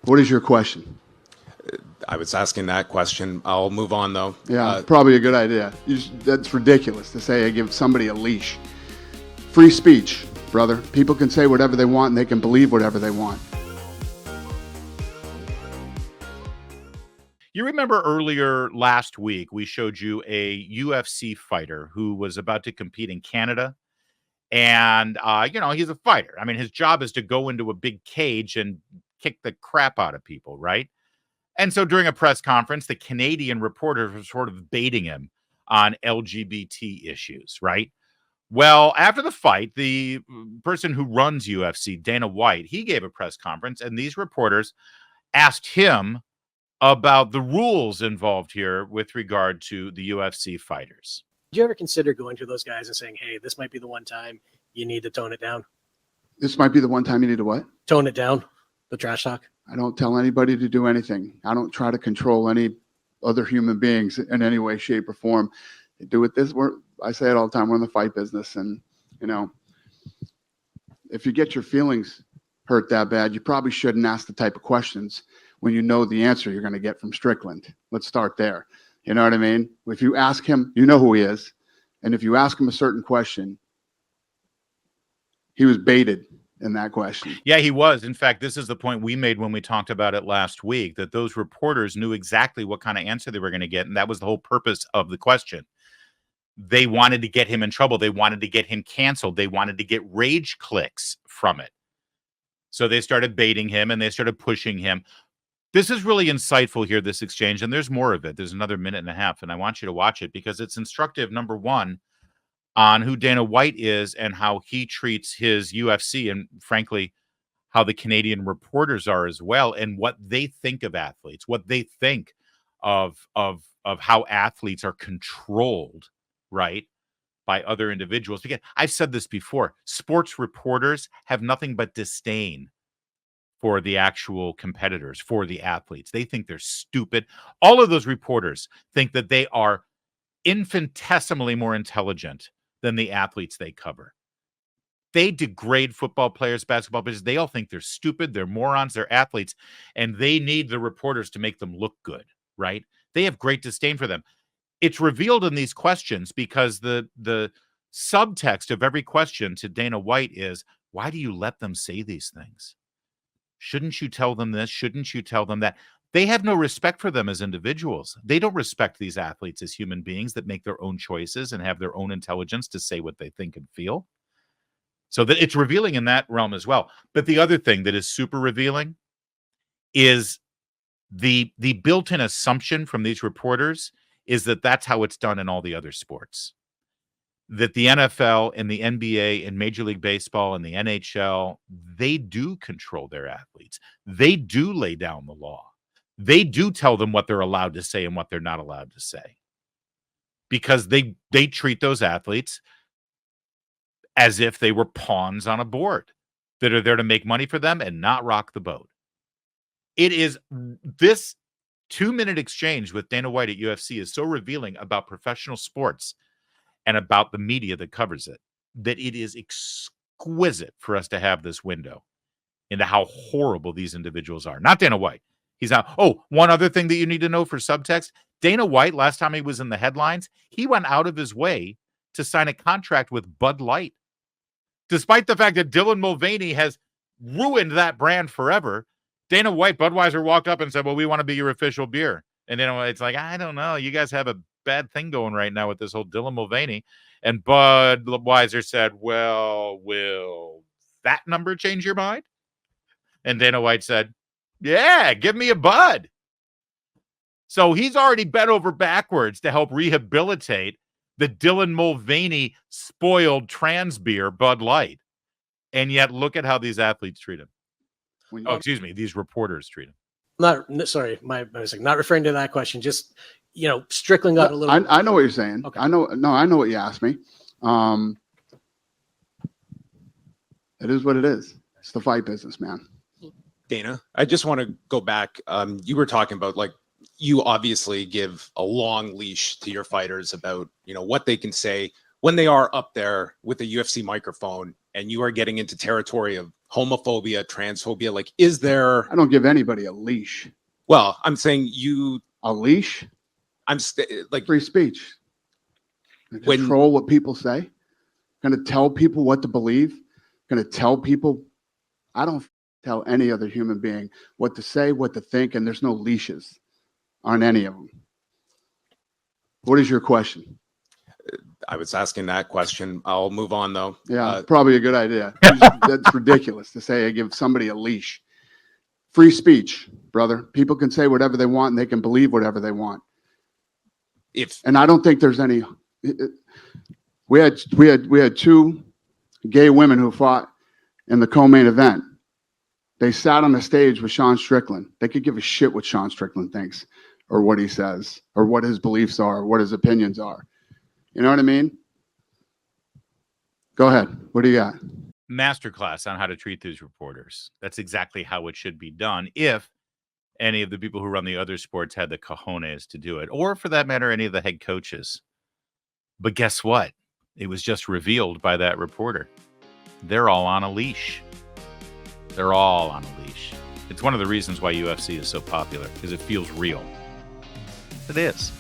What is your question? I was asking that question. I'll move on, though. Yeah, probably a good idea. That's ridiculous to say I give somebody a leash. Free speech, brother. People can say whatever they want and they can believe whatever they want. You remember earlier last week, we showed you a UFC fighter who was about to compete in Canada. And, he's a fighter. I mean, his job is to go into a big cage and kick the crap out of people, right? And so during a press conference, the Canadian reporters were sort of baiting him on LGBT issues, right? Well, after the fight, the person who runs UFC, Dana White, he gave a press conference, and these reporters asked him about the rules involved here with regard to the UFC fighters. Did you ever consider going to those guys and saying, hey, this might be the one time you need to tone it down? This might be the one time you need to what? Tone it down, the trash talk. I don't tell anybody to do anything. I don't try to control any other human beings in any way, shape, or form. They do it this way. I say it all the time. We're in the fight business. And, if you get your feelings hurt that bad, you probably shouldn't ask the type of questions when you know the answer you're going to get from Strickland. Let's start there. You know what I mean? If you ask him, you know who he is. And if you ask him a certain question, he was baited in that question. Yeah, he was. In fact, this is the point we made when we talked about it last week, that those reporters knew exactly what kind of answer they were going to get. And that was the whole purpose of the question. They wanted to get him in trouble. They wanted to get him canceled. They wanted to get rage clicks from it. So they started baiting him and they started pushing him. This is really insightful here, this exchange, and there's more of it. There's another minute and a half, and I want you to watch it because it's instructive, number one, on who Dana White is and how he treats his UFC and, frankly, how the Canadian reporters are as well and what they think of athletes, what they think of how athletes are controlled, right, by other individuals. Again, I've said this before. Sports reporters have nothing but disdain for the actual competitors, for the athletes. They think they're stupid. All of those reporters think that they are infinitesimally more intelligent than the athletes they cover. They degrade football players, basketball players. They all think they're stupid, they're morons, they're athletes, and they need the reporters to make them look good, right? They have great disdain for them. It's revealed in these questions because the subtext of every question to Dana White is, why do you let them say these things? Shouldn't you tell them this? Shouldn't you tell them that? They have no respect for them as individuals. They don't respect these athletes as human beings that make their own choices and have their own intelligence to say what they think and feel. So that it's revealing in that realm as well. But the other thing that is super revealing is the built-in assumption from these reporters is that that's how it's done in all the other sports. That the NFL and the NBA and Major League Baseball and the NHL, they do control their athletes. They do lay down the law. They do tell them what they're allowed to say and what they're not allowed to say. Because they treat those athletes as if they were pawns on a board that are there to make money for them and not rock the boat. It is this 2-minute exchange with Dana White at UFC is so revealing about professional sports and about the media that covers it, that it is exquisite for us to have this window into how horrible these individuals are. Not Dana White. He's not. Oh, one other thing that you need to know for subtext. Dana White, last time he was in the headlines, he went out of his way to sign a contract with Bud Light. Despite the fact that Dylan Mulvaney has ruined that brand forever, Dana White, Budweiser walked up and said, well, we want to be your official beer. And then it's like, I don't know. You guys have a bad thing going right now with this whole Dylan Mulvaney. And Budweiser said, well, will that number change your mind? And Dana White said, yeah, give me a Bud. So he's already bent over backwards to help rehabilitate the Dylan Mulvaney spoiled trans beer, Bud Light. And yet look at how these athletes treat him. These reporters treat him. Not referring to that question. Just, Strickland got a little. I know what you're saying. Okay. I know what you asked me. It is what it is. It's the fight business, man. Dana, I just want to go back. You were talking about, like, you obviously give a long leash to your fighters about, what they can say when they are up there with a UFC microphone, and you are getting into territory of homophobia, transphobia? Like, is there? I don't give anybody a leash. Well, I'm saying you. A leash? Like Free speech. When- Control what people say. Going to tell people what to believe. Going to tell people. I don't tell any other human being what to say, what to think, and there's no leashes on any of them. What is your question? I was asking that question. I'll move on though. Yeah, probably a good idea. That's ridiculous to say I give somebody a leash. Free speech, brother. People can say whatever they want and they can believe whatever they want. And I don't think there's any. We had two gay women who fought in the co-main event. They sat on the stage with Sean Strickland. They could give a shit what Sean Strickland thinks or what he says or what his beliefs are or what his opinions are. You know what I mean? Go ahead. What do you got? Masterclass on how to treat these reporters. That's exactly how it should be done if any of the people who run the other sports had the cojones to do it, or for that matter, any of the head coaches. But guess what? It was just revealed by that reporter. They're all on a leash. They're all on a leash. It's one of the reasons why UFC is so popular, because it feels real. It is.